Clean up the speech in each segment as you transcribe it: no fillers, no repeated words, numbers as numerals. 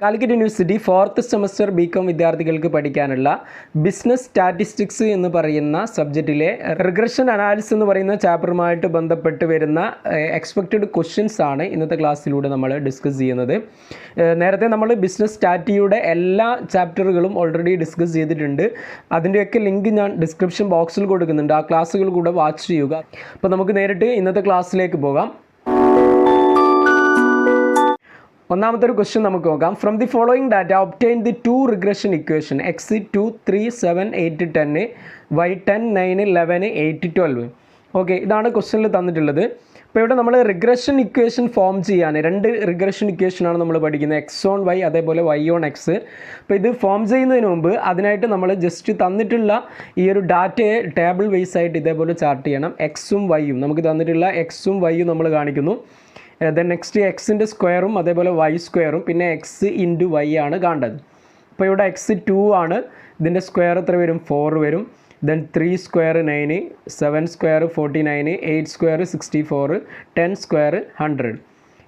Calicut university 4th semester BCom വിദ്യാർത്ഥികൾക്ക് പഠിക്കാനുള്ള business statistics എന്ന് പറയുന്ന സബ്ജക്റ്റിലെ റിഗ്രഷൻ അനാലിസിസ് എന്ന് പറയുന്ന ചാപ്റ്ററുമായിട്ട് ബന്ധപ്പെട്ട് വരുന്ന എക്സ്പെക്റ്റഡ് ക്വസ്റ്റ്യൻസ് ആണ് ഇന്നത്തെ ക്ലാസ്സിലൂടെ നമ്മൾ ഡിസ്കസ് ചെയ്യുന്നത്. നേരത്തെ നമ്മൾ ബിസിനസ് സ്റ്റാറ്റിയുടെ എല്ലാ ചാപ്റ്ററുകളും ഓൾറെഡി ഡിസ്കസ് ചെയ്തിട്ടുണ്ട്. അതിൻ്റെയൊക്കെ ലിങ്ക് ഞാൻ ഡിസ്ക്രിപ്ഷൻ ബോക്സിൽ കൊടുക്കുന്നുണ്ട്. ആ ക്ലാസ്സുകൾ കൂടെ വാച്ച് ചെയ്യുക. അപ്പോൾ നമുക്ക് നേരിട്ട് ഇന്നത്തെ ക്ലാസ്സിലേക്ക് പോകാം. ഒന്നാമത്തെ ഒരു ക്വസ്റ്റ്യൻ നമുക്ക് നോക്കാം. From the following data obtain the two regression equation x 2 3 7 8 10 y 10 9 11 8 12. Okay, ഇതാണ് ക്വസ്റ്റ്യനിൽ തന്നിട്ടുള്ളത്. അപ്പോൾ ഇവിടെ നമ്മൾ റിഗ്രഷൻ ഇക്വേഷൻ ഫോം ചെയ്യാൻ രണ്ട് റിഗ്രഷൻ ഇക്വേഷനാണ് നമ്മൾ പഠിക്കുന്നത്, എക്സ് ഓൺ വൈ അതേപോലെ വൈ ഓൺ എക്സ്. അപ്പോൾ ഇത് ഫോം ചെയ്യുന്നതിന് മുമ്പ് അതിനായിട്ട് നമ്മൾ ജസ്റ്റ് തന്നിട്ടുള്ള ഈ ഒരു ഡാറ്റയെ ടേബിൾ വൈസ് ആയിട്ട് ഇതേപോലെ ചാർട്ട് ചെയ്യണം. എക്സും വൈയും നമുക്ക് തന്നിട്ടുള്ള എക്സും വൈയും നമ്മൾ കാണിക്കുന്നു. ദെൻ നെക്സ്റ്റ് എക്സിൻ്റെ സ്ക്വയറും അതേപോലെ വൈ സ്ക്വയറും പിന്നെ എക്സ് ഇൻറ്റു വൈ ആണ് കാണേണ്ടത്. അപ്പോൾ ഇവിടെ എക്സ് 2 ആണ്, ഇതിൻ്റെ സ്ക്വയർ എത്ര വരും? 4 വരും. Then 3 square 9, 7 square 49, 8 square 64, 10 square 100.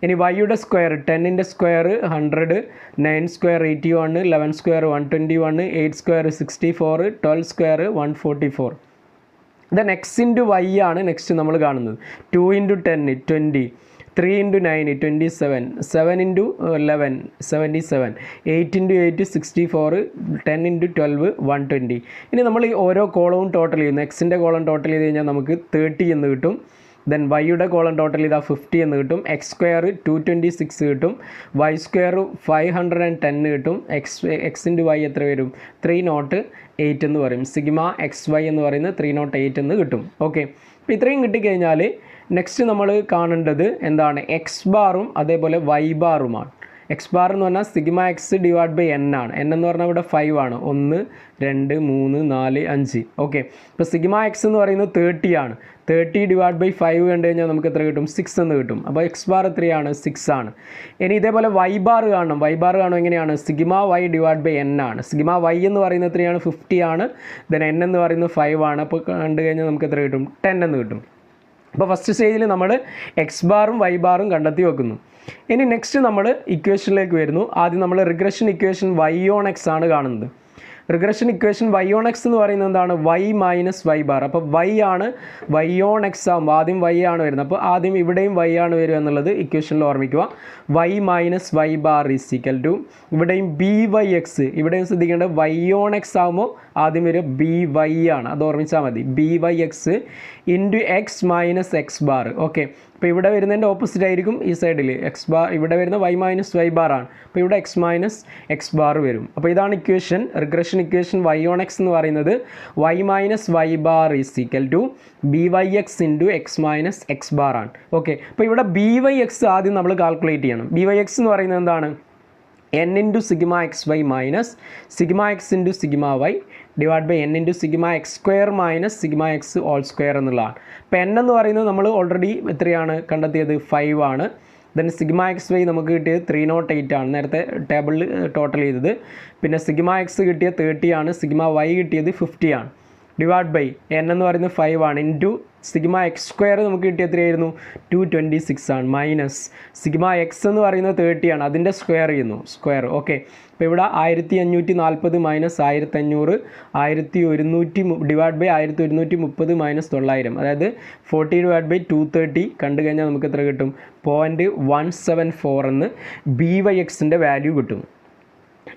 ഇനി വൈയുടെ സ്ക്വയർ 10ൻ്റെ square 100, 9 square 81, 11 square 121, 8 square 64, 12 square 144. Then X into Y ആണ് നെക്സ്റ്റ് നമ്മൾ കാണുന്നത്. 2 into 10 20, 3 into 9 27, 7 into 11 77, 8 into 8 64, 10 into 12 120. ഇനി നമ്മൾ ഈ ഓരോ കോളവും ടോട്ടൽ ചെയ്യുന്നു. എക്സിൻ്റെ കോളം ടോട്ടൽ ചെയ്ത് കഴിഞ്ഞാൽ നമുക്ക് 30 എന്ന് കിട്ടും. ദെൻ വൈയുടെ കോളം ടോട്ടൽ ചെയ്താൽ 50 എന്ന് കിട്ടും. എക്സ് സ്ക്വയർ 226 കിട്ടും. വൈ സ്ക്വയർ 510 കിട്ടും. എക്സിൻ്റെ വൈ എത്ര വരും? 308 എന്ന് പറയും. സിഗ്മ എക്സ് വൈ എന്ന് പറയുന്നത് 308 എന്ന് കിട്ടും. ഓക്കെ, അപ്പോൾ ഇത്രയും കിട്ടിക്കഴിഞ്ഞാൽ നെക്സ്റ്റ് നമ്മൾ കാണേണ്ടത് എന്താണ്? എക്സ് ബാറും അതേപോലെ വൈ ബാറുമാണ്. എക്സ് ബാർ എന്ന് പറഞ്ഞാൽ sigma x divide by n ആണ്. എൻ എന്ന് പറഞ്ഞാൽ ഇവിടെ 5 ആണ്. 1 2 3 4 5. ഓക്കെ, ഇപ്പോൾ സിഗ്മ എക്സ് എന്ന് പറയുന്നത് 30 ആണ്. 30 ഡിവൈഡ് ബൈ 5 കണ്ടു കഴിഞ്ഞാൽ നമുക്ക് എത്ര കിട്ടും? 6 എന്ന് കിട്ടും. അപ്പോൾ എക്സ് ബാർ എത്രയാണ്? 6 ആണ്. ഇനി ഇതേപോലെ വൈ ബാർ കാണണം. വൈ ബാർ കാണും എങ്ങനെയാണ്? Sigma y divide by n ആണ്. സിഗ്മ വൈ എന്ന് പറയുന്നത് എത്രയാണ്? 50 ആണ്. ദെൻ എൻ എന്ന് പറയുന്നത് 5 ആണ്. അപ്പോൾ കണ്ടു കഴിഞ്ഞാൽ നമുക്ക് എത്ര കിട്ടും? 10 എന്ന് കിട്ടും. അപ്പോൾ ഫസ്റ്റ് സ്റ്റേജിൽ നമ്മൾ എക്സ് ബാറും വൈ ബാറും കണ്ടെത്തി വെക്കുന്നു. ഇനി നെക്സ്റ്റ് നമ്മൾ ഇക്വേഷനിലേക്ക് വരുന്നു. ആദ്യം നമ്മൾ regression equation y on x ആണ് കാണുന്നത്. Regression equation y on x എന്ന് പറയുന്നത് എന്താണ്? Y minus y bar. അപ്പോൾ വൈ ആണ്, വൈ ഓൺ എക്സ് ആകുമ്പോൾ ആദ്യം വൈ ആണ് വരുന്നത്. അപ്പോൾ ആദ്യം ഇവിടെയും വൈ ആണ് വരിക എന്നുള്ളത് ഇക്വേഷനിൽ ഓർമ്മിക്കുക. Y minus y bar is equal to ഇവിടെയും ബി വൈ എക്സ്. ഇവിടെയും ശ്രദ്ധിക്കേണ്ടത് വൈ ഓൺ എക്സ് ആകുമ്പോൾ ആദ്യം വരിക ബി വൈ ആണ്. അത് ഓർമ്മിച്ചാൽ മതി. B y x into x minus x bar. Okay, അപ്പോൾ ഇവിടെ വരുന്നതിൻ്റെ ഓപ്പോസിറ്റ് ആയിരിക്കും ഈ സൈഡിൽ. എക്സ് ബാർ ഇവിടെ വരുന്ന വൈ മൈനസ് വൈ ബാർ ആണ്. അപ്പോൾ ഇവിടെ എക്സ് മൈനസ് എക്സ് ബാർ വരും. അപ്പോൾ ഇതാണ് equation, regression equation y on x എന്ന് പറയുന്നത് y minus y bar is equal to b y x into x minus x bar ആണ്. ഓക്കെ, അപ്പോൾ ഇവിടെ ബി വൈ എക്സ് ആദ്യം നമ്മൾ കാൽക്കുലേറ്റ് ചെയ്യണം. ബി വൈ എക്സ് എന്ന് പറയുന്നത് എന്താണ്? N into sigma x y minus sigma x into sigma y divide by n into sigma x square minus sigma x whole square എന്നുള്ളതാണ്. അപ്പോൾ എൻ എന്ന് പറയുന്നത് നമ്മൾ ഓൾറെഡി എത്രയാണ് കണ്ടെത്തിയത്? 5 ആണ്. ദെൻ സിഗ്മ എക്സ് വൈ നമുക്ക് കിട്ടിയത് 308 ആണ്, നേരത്തെ ടേബിളിൽ ടോട്ടൽ ചെയ്തത്. പിന്നെ സിഗ്മ എക്സ് കിട്ടിയത് 30 ആണ്. സിഗ്മ വൈ കിട്ടിയത് 50 ആണ്. ഡിവൈഡ് ബൈ എൻ എന്ന് പറയുന്നത് 5 ആണ്. ഇൻറ്റു സിഗ്മ എക്സ് സ്ക്വയർ നമുക്ക് കിട്ടിയ എത്രയായിരുന്നു? 226 ആണ്. മൈനസ് സിഗ്മ എക്സ് എന്ന് പറയുന്നത് 30 ആണ്, അതിൻ്റെ സ്ക്വയർ ചെയ്യുന്നു. സ്ക്വയർ. ഓക്കെ, അപ്പോൾ ഇവിടെ 1540 മൈനസ് 1500, 1100 ഡിവൈഡ് ബൈ 1130 മൈനസ് 900, അതായത് 40 ഡിവൈഡ് ബൈ 230 കണ്ടു കഴിഞ്ഞാൽ നമുക്ക് എത്ര കിട്ടും? 0.174 എന്ന് ബി വൈ എക്സിൻ്റെ വാല്യൂ കിട്ടും.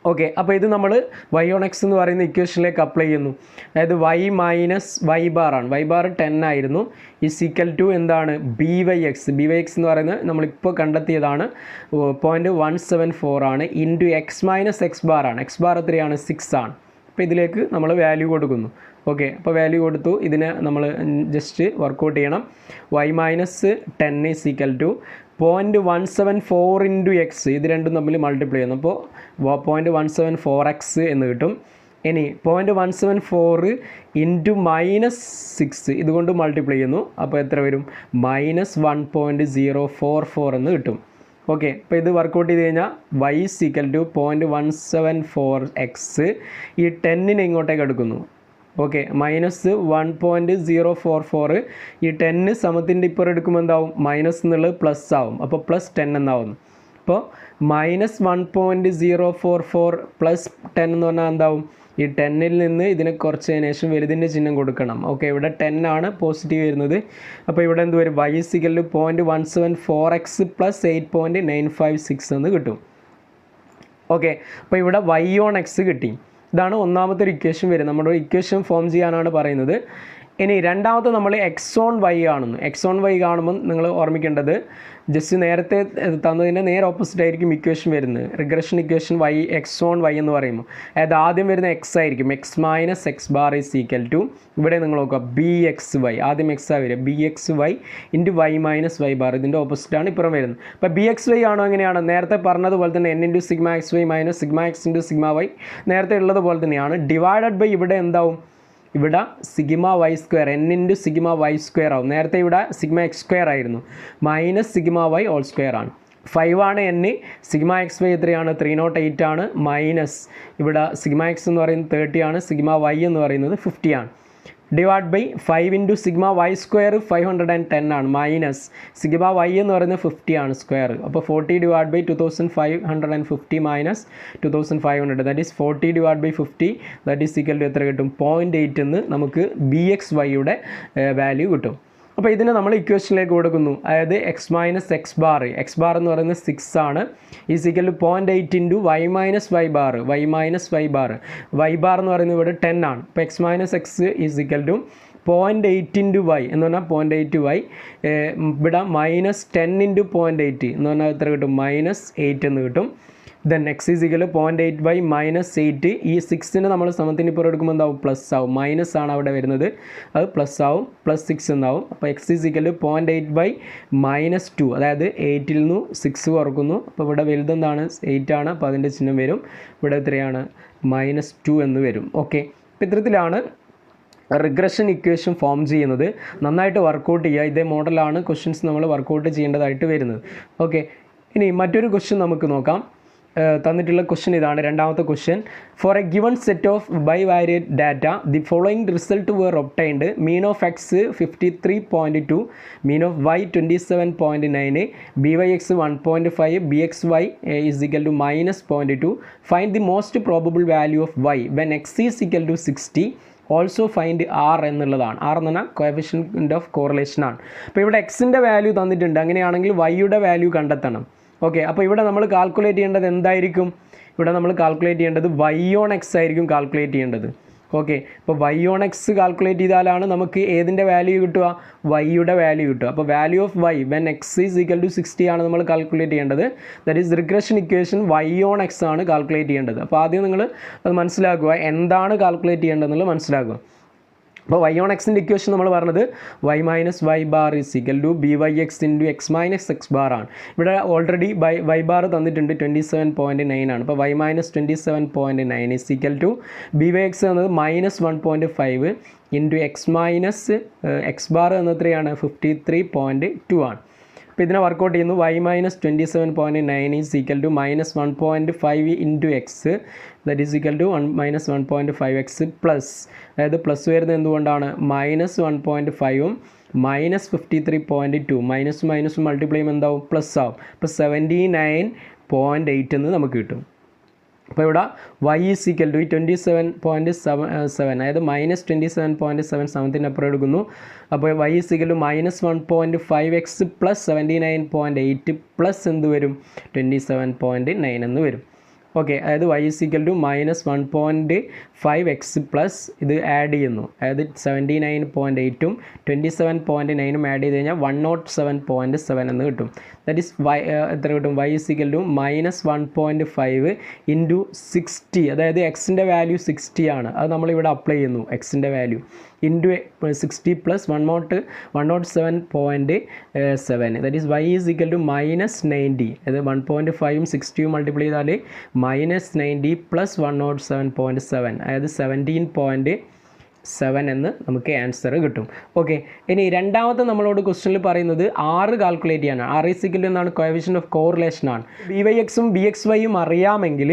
ഓക്കെ, അപ്പോൾ ഇത് നമ്മൾ വൈ ഓൺ എക്സ് എന്ന് പറയുന്ന ഇക്വേഷനിലേക്ക് അപ്ലൈ ചെയ്യുന്നു. അതായത് വൈ മൈനസ് വൈ ബാർ ആണ്. വൈ ബാർ 10 ആയിരുന്നു. ഈസ് ഈക്വൽ ടു എന്താണ്? B y x. B y x എന്ന് പറയുന്നത് നമ്മളിപ്പോൾ കണ്ടെത്തിയതാണ്, 0.174 ആണ്. Into x minus x bar ആണ്. എക്സ് ബാർ എത്രയാണ്? 6 ആണ്. അപ്പോൾ ഇതിലേക്ക് നമ്മൾ വാല്യൂ കൊടുക്കുന്നു. ഓക്കെ, അപ്പോൾ വാല്യൂ കൊടുത്തു. ഇതിനെ നമ്മൾ ജസ്റ്റ് വർക്കൗട്ട് ചെയ്യണം. Y minus 10 is equal to 0.174 into x. ഇത് രണ്ടും തമ്മിൽ മൾട്ടിപ്ലൈ ചെയ്യുന്നു. അപ്പോൾ 0.174x എന്ന് കിട്ടും. ഇനി 0.174 ഇൻറ്റു മൈനസ് 6 ഇതുകൊണ്ട് മൾട്ടിപ്ലൈ ചെയ്യുന്നു. അപ്പോൾ എത്ര വരും? മൈനസ് 1.044 എന്ന് കിട്ടും. ഓക്കെ, അപ്പോൾ ഇത് വർക്കൗട്ട് ചെയ്ത് കഴിഞ്ഞാൽ Y is equal to 0.174x. ഈ 10നെ ഇങ്ങോട്ടേക്ക് എടുക്കുന്നു. Okay, minus 1.044. ഈ 10 സമത്തിൻ്റെ ഇപ്പുറം എടുക്കുമ്പോൾ എന്താവും? മൈനസ് എന്നുള്ളത് പ്ലസ് ആവും. അപ്പോൾ +10 എന്നാവുന്നു. അപ്പോൾ -1.044 + 10 എന്ന് പറഞ്ഞാൽ എന്താവും? ഈ 10ൽ നിന്ന് ഇതിനെ കുറച്ചതിന് ശേഷം വലുതിൻ്റെ ചിഹ്നം കൊടുക്കണം. ഓക്കെ, ഇവിടെ 10 ആണ് പോസിറ്റീവ് വരുന്നത്. അപ്പോൾ ഇവിടെ എന്ത് വരും? y = 0.174x + 8.956 എന്ന് കിട്ടും. ഓക്കെ, അപ്പോൾ ഇവിടെ y/x കിട്ടി. ഇതാണ് ഒന്നാമത്തെ ഒരു ഇക്വേഷൻ വരുന്നത്. നമ്മുടെ ഇക്വേഷൻ ഫോം ചെയ്യാനാണ് പറയുന്നത്. ഇനി രണ്ടാമത്തെ നമ്മൾ x/y കാണുന്നു. x/y കാണുമ്പോൾ നിങ്ങൾ ഓർമ്മിക്കേണ്ടത് ജസ്റ്റ് നേരത്തെ തന്നതിൻ്റെ നേരെ ഓപ്പോസിറ്റ് ആയിരിക്കും ഇക്വേഷൻ വരുന്നത്. റിഗ്രഷൻ ഇക്വേഷൻ x/y എന്ന് പറയുമ്പോൾ അതായത് ആദ്യം വരുന്ന x ആയിരിക്കും. x - x bar = ഇവിടെ നിങ്ങൾ നോക്കുക bxy. ആദ്യം x ആ വരിക. bxy × y - y bar. ഇതിൻ്റെ ഓപ്പോസിറ്റാണ് ഇപ്പുറം വരുന്നത്. അപ്പോൾ bxy ആണോ എങ്ങനെയാണ്? നേരത്തെ പറഞ്ഞതുപോലെ തന്നെ n × σxy - σx × σy നേരത്തെ ഉള്ളതുപോലെ തന്നെയാണ്. ഡിവൈഡഡ് ബൈ ഇവിടെ എന്താവും? ഇവിടെ σy², n × σy² ആവും. നേരത്തെ ഇവിടെ σx² ആയിരുന്നു. -σy² ആണ്. 5 ആണ് n. σxy എത്രയാണ്? 308 ആണ്. മൈനസ് ഇവിടെ σx എന്ന് പറയുന്നത് 30 ആണ്. σy എന്ന് പറയുന്നത് 50 ആണ്. ഡിവൈഡ് ബൈ 5 × σy² 510 ആണ്. മൈനസ് σy എന്ന് പറയുന്നത് 50 ആണ് സ്ക്വയർ. അപ്പോൾ 40 / 2550 minus 2500 that is 40 / 50 that is equal to എത്ര കിട്ടും? 0.8 എന്ന് നമുക്ക് bxy-യുടെ വാല്യൂ കിട്ടും. അപ്പോൾ ഇതിനെ നമ്മൾ ഇക്വേഷനിലേക്ക് കൊടുക്കുന്നു. അതായത് x - x bar എന്ന് പറയുന്നത് 6 ആണ്. Is equal to 0.8 × y - y bar. y - y bar എന്ന് പറയുന്നത് ഇവിടെ 10 ആണ്. അപ്പോൾ x - x is equal to 0.8 × y എന്ന് പറഞ്ഞാൽ 0.8 y. ഇവിടെ -10 × 0.8 എന്ന് പറഞ്ഞാൽ എത്ര കിട്ടും? -8 എന്ന് കിട്ടും. Then x = 0.8 / -8. ഈ 6നെ നമ്മൾ സമത്തിന് ഇപ്പോൾ എടുക്കുമ്പോൾ എന്താവും? പ്ലസ് ആവും. മൈനസ് ആണ് അവിടെ വരുന്നത്, അത് പ്ലസ് ആവും. +6 എന്നാവും. അപ്പോൾ x = 0.8 / -2. അതായത് 8ൽ നിന്ന് 6 കുറക്കുന്നു. അപ്പോൾ ഇവിടെ വലുതെന്താണ്? 8 ആണ്. അപ്പോൾ അതിൻ്റെ ചിഹ്നം വരും. ഇവിടെ എത്രയാണ്? -2 എന്ന് വരും. ഓക്കെ, അപ്പോൾ ഇത്തരത്തിലാണ് റിഗ്രഷൻ ഇക്വേഷൻ ഫോം ചെയ്യുന്നത്. നന്നായിട്ട് വർക്കൗട്ട് ചെയ്യുക. ഇതേ മോഡലാണ് ക്വസ്റ്റ്യൻസ് നമ്മൾ വർക്കൗട്ട് ചെയ്യേണ്ടതായിട്ട് വരുന്നത്. ഓക്കെ, ഇനി മറ്റൊരു ക്വസ്റ്റ്യൻ നമുക്ക് നോക്കാം. തന്നിട്ടുള്ള ക്വസ്റ്റ്യൻ ഇതാണ്. രണ്ടാമത്തെ question. For a given set of bivariate data the following result were obtained. Mean of x 53.2, mean of y 27.9, byx 1.5, bxy is equal to -0.2. Find the most probable value of y when x is equal to 60. Also find R എന്നുള്ളതാണ്. R എന്ന് പറഞ്ഞാൽ coefficient of correlation ആണ്. അപ്പോൾ ഇവിടെ എക്സിൻ്റെ value തന്നിട്ടുണ്ട്. അങ്ങനെയാണെങ്കിൽ വൈയുടെ വാല്യൂ കണ്ടെത്തണം. ഓക്കെ, അപ്പോൾ ഇവിടെ നമ്മൾ കാൽക്കുലേറ്റ് ചെയ്യേണ്ടത് എന്തായിരിക്കും? ഇവിടെ നമ്മൾ കാൽക്കുലേറ്റ് ചെയ്യേണ്ടത് y/x ആയിരിക്കും കാൽക്കുലേറ്റ് ചെയ്യേണ്ടത്. ഓക്കെ, അപ്പോൾ y/x കാൽക്കുലേറ്റ് ചെയ്താലാണ് നമുക്ക് ഏതിൻ്റെ വാല്യൂ കിട്ടുക? വൈയുടെ വാല്യൂ കിട്ടുക. അപ്പോൾ value of y when x is equal to 60 ആണ് നമ്മൾ കാൽക്കുലേറ്റ് ചെയ്യേണ്ടത്. That is regression equation y/x ആണ് കാൽക്കുലേറ്റ് ചെയ്യേണ്ടത്. അപ്പോൾ ആദ്യം നിങ്ങൾ അത് മനസ്സിലാക്കുക, എന്താണ് കാൽക്കുലേറ്റ് ചെയ്യേണ്ടതെന്നുള്ളത് മനസ്സിലാക്കുക. അപ്പോൾ y/x-ൻ്റെ ഇക്വേഷൻ നമ്മൾ പറഞ്ഞത് y - y bar is equal to byx × x - x bar ആണ്. ഇവിടെ ഓൾറെഡി y bar തന്നിട്ടുണ്ട് 27.9 ആണ്. അപ്പോൾ y - 27.9 is equal to byx എന്നത് -1.5 × x - x bar എന്നത് എത്രയാണ്? 53.2 ആണ്. അപ്പോൾ ഇതിനെ വർക്കൗട്ട് ചെയ്യുന്നു. y - 27.9 is equal to -1.5 × x that is equal to -1.5x plus, അതായത് പ്ലസ് വരുന്നത് എന്തുകൊണ്ടാണ്? -1.5ഉം -53.2 മൈനസും മൾട്ടിപ്ലൈ ചെയ്യുമ്പോൾ എന്താവും? പ്ലസ് ആവും. അപ്പോൾ 79.8 എന്ന് നമുക്ക് കിട്ടും. അപ്പോൾ ഇവിടെ y is equal to 27.7, അതായത് -27.7 സമത്തിൻ്റെ അപ്പുറം എടുക്കുന്നു. അപ്പോൾ y is equal to -1.5x plus 79.8 plus എന്ത് വരും? 27.9 എന്ന് വരും. ഓക്കെ, അതായത് y is equal to -1.5x plus ഇത് ആഡ് ചെയ്യുന്നു, അതായത് 79.8ഉം 27.9ഉം ആഡ് ചെയ്ത് കഴിഞ്ഞാൽ 107.7 എന്ന് കിട്ടും. ദാറ്റ് ഈസ് എത്ര കിട്ടും? y is equal to -1.5 × 60, അതായത് എക്സിൻ്റെ വാല്യൂ 60 ആണ്. അത് നമ്മളിവിടെ അപ്ലൈ ചെയ്യുന്നു. എക്സിൻ്റെ value × 60 plus 107.7 that is y is equal to -90, അതായത് 1.5ഉം 60ഉം മൾട്ടിപ്ലൈ ചെയ്താൽ -90 പ്ലസ് 107.7 അതായത് 17.7 എന്ന് നമുക്ക് ആൻസർ കിട്ടും. ഓക്കെ, ഇനി രണ്ടാമത്തെ നമ്മളോട് ക്വസ്റ്റ്യനിൽ പറയുന്നത് R കാൽക്കുലേറ്റ് ചെയ്യാനാണ്. R is equal to എന്താണ്? കോഎഫിഷ്യന്റ് ഓഫ് കോറിലേഷൻ ആണ്. byx-ഉം bxy-യും അറിയാമെങ്കിൽ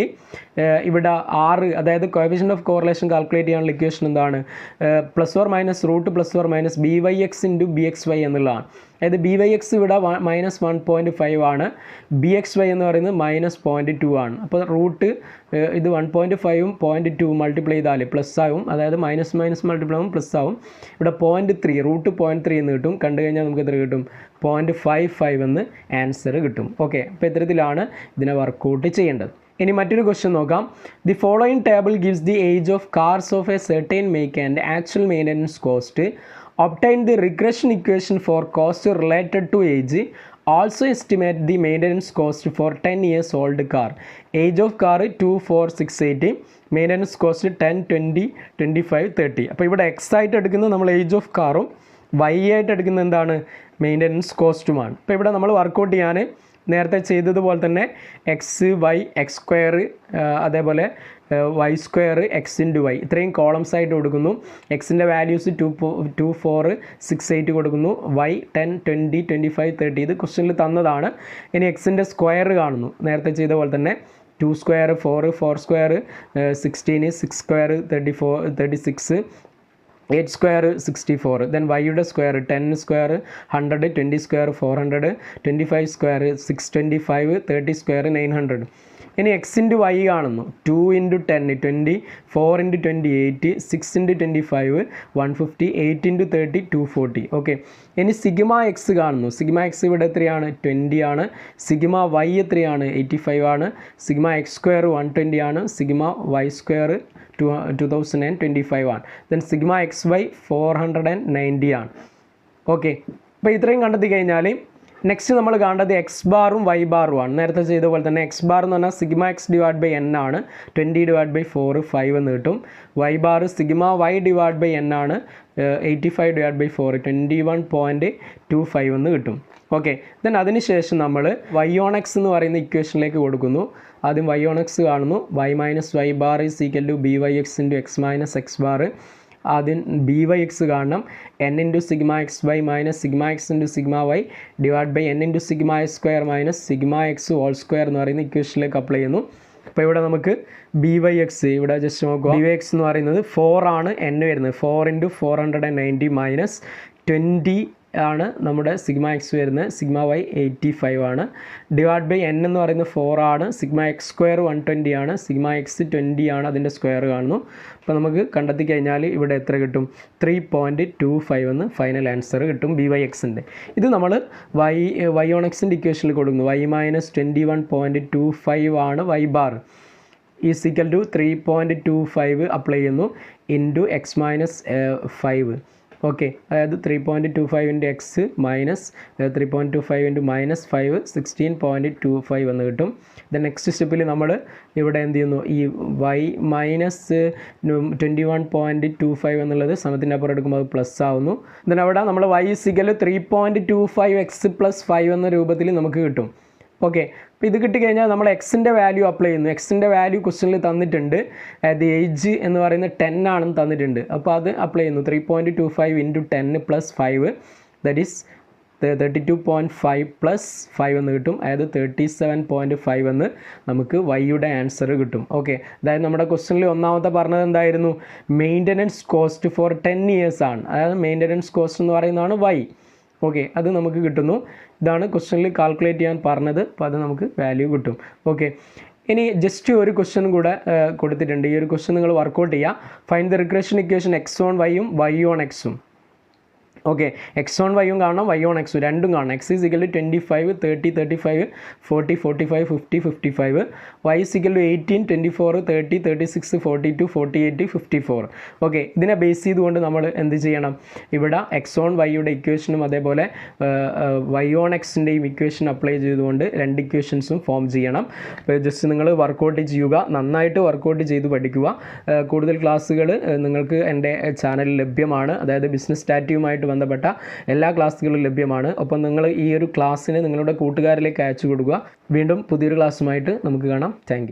ഇവിടെ R, അതായത് കോഎഫിഷ്യന്റ് ഓഫ് കോറിലേഷൻ കാൽക്കുലേറ്റ് ചെയ്യാനുള്ള ഇക്വേഷൻ എന്താണ്? +or - √+or - byx × bxy എന്നുള്ളതാണ്. അതായത് ബി വൈ എക്സ് ഇവിടെ -1.5 ആണ്, ബി എക്സ് വൈ എന്ന് പറയുന്നത് -0.2 ആണ്. അപ്പോൾ റൂട്ട് ഇത് 1.5ഉം 0.2 മൾട്ടിപ്ലൈ ചെയ്താൽ പ്ലസ് ആവും, അതായത് മൈനസ് മൾട്ടിപ്ലൈ ആവും പ്ലസ് ആവും. ഇവിടെ 0.3 റൂട്ട് 0.3 എന്ന് കിട്ടും. കണ്ടു കഴിഞ്ഞാൽ നമുക്ക് എത്ര കിട്ടും? 0.55 എന്ന് ആൻസർ കിട്ടും. ഓക്കെ, അപ്പോൾ ഇത്തരത്തിലാണ് ഇതിനെ വർക്കൗട്ട് ചെയ്യേണ്ടത്. ഇനി മറ്റൊരു ക്വസ്റ്റ്യൻ നോക്കാം. The following table gives the age of cars of A certain make and actual maintenance cost. Obtain the regression equation for cost related to age. Also estimate the maintenance cost for 10 years old car. Age of car 2, 4, 6, 8. Maintenance cost 10, 20, 25, 30. അപ്പോൾ ഇവിടെ X ആയിട്ട് എടുക്കുന്നത് നമ്മൾ age of കാറും Y ആയിട്ട് എടുക്കുന്നത് എന്താണ്? Maintenance കോസ്റ്റുമാണ്. അപ്പോൾ ഇവിടെ നമ്മൾ വർക്കൗട്ട് ചെയ്യാൻ നേരത്തെ ചെയ്തതുപോലെ തന്നെ എക്സ് വൈ എക്സ് സ്ക്വയർ അതേപോലെ y square x into y ഇത്രയും കോളംസ് ആയിട്ട് കൊടുക്കുന്നു. എക്സിൻ്റെ വാല്യൂസ് 2, 4, 6, 8 കൊടുക്കുന്നു. വൈ 10, 20, 25, 30 ഇത് ക്വസ്റ്റ്യനിൽ തന്നതാണ്. ഇനി എക്സിൻ്റെ സ്ക്വയർ കാണുന്നു നേരത്തെ ചെയ്ത പോലെ തന്നെ. 2 square 4, 4 square 16, 6 square 34, 36, 8 square 64. Then വൈയുടെ square 10 square 100, 20 square 400, 25 square 625, 30 square 900. ഇനി എക്സ് ഇൻറ്റു വൈ കാണുന്നു. 2 × 10 20, 4 × 28 6 × 25 150, 8 × 30 240. ഓക്കെ, ഇനി സിഗ്മ എക്സ് കാണുന്നു. സിഗ്മ എക്സ് ഇവിടെ എത്രയാണ്? 20 ആണ്. സിഗ്മ വൈ എത്രയാണ്? 85 ആണ്. സിഗ്മ എക്സ് സ്ക്വയർ 120 ആണ്. സിഗ്മ വൈ സ്ക്വയർ 2025 ആണ്. ദെൻ സിഗ്മ എക്സ് വൈ 490 ആണ്. ഓക്കെ, അപ്പോൾ ഇത്രയും കണ്ടെത്തി കഴിഞ്ഞാൽ നെക്സ്റ്റ് നമ്മൾ കാണേണ്ടത് എക്സ് ബാറും വൈ ബാറും ആണ്. നേരത്തെ ചെയ്ത പോലെ തന്നെ എക്സ് ബാർ എന്ന് പറഞ്ഞാൽ sigma x divide by n ആണ്. 20/4 5 എന്ന് കിട്ടും. Y bar sigma y divide by n ആണ്. 85/4 21.25 എന്ന് കിട്ടും. ഓക്കെ, ദെൻ അതിനുശേഷം നമ്മൾ വൈ ഓൺ എക്സ് എന്ന് പറയുന്ന ഇക്വേഷനിലേക്ക് കൊടുക്കുന്നു. ആദ്യം വൈ ഓൺ എക്സ് കാണുന്നു. Y minus y bar is equal to b y x into x minus x bar. ആദ്യം ബി വൈ എക്സ് കാണണം. N into sigma x y minus sigma x into sigma y divide by n into sigma x square minus sigma x whole square എന്ന് പറയുന്ന ഇക്വേഷനിലേക്ക് apply ചെയ്യുന്നു. അപ്പോൾ ഇവിടെ നമുക്ക് b y x ഇവിടെ ജസ്റ്റ് നോക്കുക. ബി വൈ എക്സ് എന്ന് പറയുന്നത് 4 ആണ് എൻ വരുന്നത്. 4 × 490 മൈനസ് 20 ആണ് നമ്മുടെ സിഗ്മ എക്സ് വരുന്നത്. സിഗ്മ വൈ 85 ആണ്. ഡിവൈഡ് ബൈ എൻ എന്ന് പറയുന്നത് 4 ആണ്. സിഗ്മ എക്സ് സ്ക്വയർ 120 ആണ്. സിഗ്മ എക്സ് 20 ആണ്. അതിൻ്റെ സ്ക്വയർ കാണുന്നു. അപ്പോൾ നമുക്ക് കണ്ടെത്തി കഴിഞ്ഞാൽ ഇവിടെ എത്ര കിട്ടും? 3.25 എന്ന് ഫൈനൽ ആൻസർ കിട്ടും ബി വൈ എക്സിൻ്റെ. ഇത് നമ്മൾ വൈ ഓൺ എക്സിൻ്റെ ഇക്വേഷനിൽ കൊടുക്കുന്നു. വൈ മൈനസ് 21.25 ആണ് y bar is equal to 3.25 apply ചെയ്യുന്നു ഇൻറ്റു എക്സ് മൈനസ് 5. ഓക്കെ, അതായത് 3.25 × എക്സ് മൈനസ് 3.25 × -5 16.25 എന്ന് കിട്ടും. ദെൻ നെക്സ്റ്റ് സ്റ്റെപ്പിൽ നമ്മൾ ഇവിടെ എന്ത് ചെയ്യുന്നു? ഈ വൈ മൈനസ് 21.25 എന്നുള്ളത് സമത്തിൻ്റെ അപ്പുറം എടുക്കുമ്പോൾ അത് പ്ലസ് ആവുന്നു. ദെൻ അവിടെ നമ്മൾ വൈ സിക്കൽ 3.25 എക്സ് പ്ലസ് 5 എന്ന രൂപത്തിൽ നമുക്ക് കിട്ടും. ഓക്കെ, അപ്പോൾ ഇത് കിട്ടിക്കഴിഞ്ഞാൽ നമ്മൾ എക്സിൻ്റെ വാല്യൂ അപ്ലൈ ചെയ്യുന്നു. എക്സിൻ്റെ വാല്യൂ ക്വസ്റ്റ്യനിൽ തന്നിട്ടുണ്ട്. അത് ഏജ് എന്ന് പറയുന്നത് 10 ആണെന്ന് തന്നിട്ടുണ്ട്. അപ്പോൾ അത് അപ്ലൈ ചെയ്യുന്നു. 3.25 × 10 + 5 ദാറ്റ് ഈസ് 32.5 + 5 എന്ന് കിട്ടും. അതായത് 37.5 എന്ന് നമുക്ക് വൈയുടെ ആൻസർ കിട്ടും. ഓക്കെ, അതായത് നമ്മുടെ ക്വസ്റ്റ്യനിൽ ഒന്നാമത്തെ പറഞ്ഞത് എന്തായിരുന്നു? മെയിൻ്റനൻസ് കോസ്റ്റ് ഫോർ 10 years ആണ്. അതായത് മെയിൻ്റനൻസ് കോസ്റ്റ് എന്ന് പറയുന്നതാണ് വൈ. ഓക്കെ, അത് നമുക്ക് കിട്ടുന്നു. ഇതാണ് ക്വസ്റ്റ്യനിൽ കാൽക്കുലേറ്റ് ചെയ്യാൻ പറഞ്ഞത്. അപ്പോൾ അത് നമുക്ക് വാല്യൂ കിട്ടും. ഓക്കെ, ഇനി ജസ്റ്റ് ഒരു ക്വസ്റ്റ്യൻ കൂടെ കൊടുത്തിട്ടുണ്ട്. ഈ ഒരു ക്വസ്റ്റ്യൻ നിങ്ങൾ വർക്കൗട്ട് ചെയ്യുക. Find the regression equation X on വൈയും വൈ ഓൺ എക്സും. ഓക്കെ, എക്സ് ഓൺ വൈയും കാണണം, വൈ ഓൺ എക്സും രണ്ടും കാണണം. X is equal to 25 30 35 40 45 50 55. Y is equal to 18 24 30 36 42 48 54. Okay, ഇതിനെ ബേസ് ചെയ്തുകൊണ്ട് നമ്മൾ എന്ത് ചെയ്യണം? ഇവിടെ എക്സ് ഓൺ വൈയുടെ ഇക്വേഷനും അതേപോലെ വൈ ഓൺ എക്സിൻ്റെയും ഇക്വേഷൻ അപ്ലൈ ചെയ്തുകൊണ്ട് രണ്ട് ഇക്വേഷൻസും ഫോം ചെയ്യണം. അപ്പോൾ ജസ്റ്റ് നിങ്ങൾ വർക്കൗട്ട് ചെയ്യുക, നന്നായിട്ട് വർക്കൗട്ട് ചെയ്ത് പഠിക്കുക. കൂടുതൽ ക്ലാസ്സുകൾ നിങ്ങൾക്ക് എൻ്റെ ചാനലിൽ ലഭ്യമാണ്. അതായത് ബിസിനസ് സ്റ്റാറ്റിയുമായിട്ട് ബന്ധപ്പെട്ട എല്ലാ ക്ലാസ്സുകളും ലഭ്യമാണ്. ഒപ്പം നിങ്ങൾ ഈ ഒരു ക്ലാസ്സിന് നിങ്ങളുടെ കൂട്ടുകാരിലേക്ക് അയച്ചു കൊടുക്കുക. വീണ്ടും പുതിയൊരു ക്ലാസ്സുമായിട്ട് നമുക്ക് കാണാം. Thank you.